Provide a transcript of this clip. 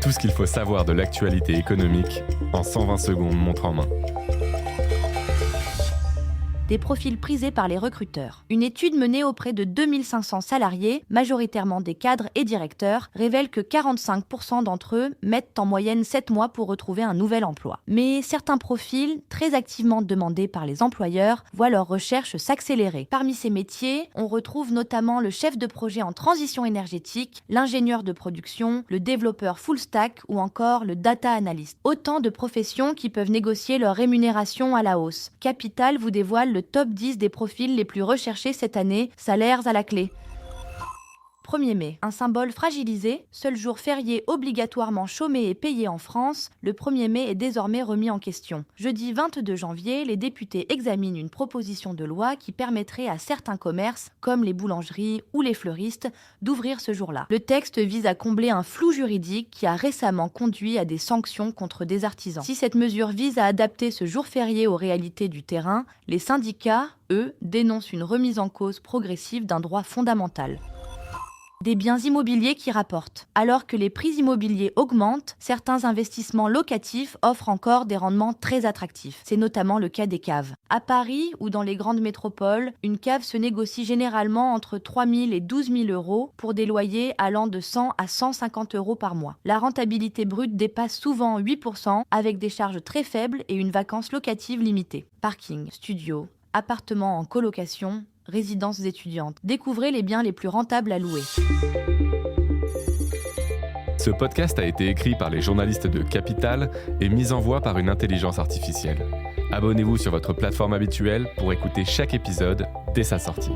Tout ce qu'il faut savoir de l'actualité économique en 120 secondes montre en main. Des profils prisés par les recruteurs. Une étude menée auprès de 2500 salariés, majoritairement des cadres et directeurs, révèle que 45% d'entre eux mettent en moyenne 7 mois pour retrouver un nouvel emploi. Mais certains profils, très activement demandés par les employeurs, voient leurs recherches s'accélérer. Parmi ces métiers, on retrouve notamment le chef de projet en transition énergétique, l'ingénieur de production, le développeur full stack ou encore le data analyst. Autant de professions qui peuvent négocier leur rémunération à la hausse. Capital vous dévoile le top 10 des profils les plus recherchés cette année, salaires à la clé. 1er mai, un symbole fragilisé, seul jour férié obligatoirement chômé et payé en France, le 1er mai est désormais remis en question. Jeudi 22 janvier, les députés examinent une proposition de loi qui permettrait à certains commerces, comme les boulangeries ou les fleuristes, d'ouvrir ce jour-là. Le texte vise à combler un flou juridique qui a récemment conduit à des sanctions contre des artisans. Si cette mesure vise à adapter ce jour férié aux réalités du terrain, les syndicats, eux, dénoncent une remise en cause progressive d'un droit fondamental. Des biens immobiliers qui rapportent. Alors que les prix immobiliers augmentent, certains investissements locatifs offrent encore des rendements très attractifs. C'est notamment le cas des caves. À Paris ou dans les grandes métropoles, une cave se négocie généralement entre 3 000 et 12 000 euros pour des loyers allant de 100 à 150 euros par mois. La rentabilité brute dépasse souvent 8% avec des charges très faibles et une vacance locative limitée. Parking, studio, appartements en colocation, résidences étudiantes. Découvrez les biens les plus rentables à louer. Ce podcast a été écrit par les journalistes de Capital et mis en voix par une intelligence artificielle. Abonnez-vous sur votre plateforme habituelle pour écouter chaque épisode dès sa sortie.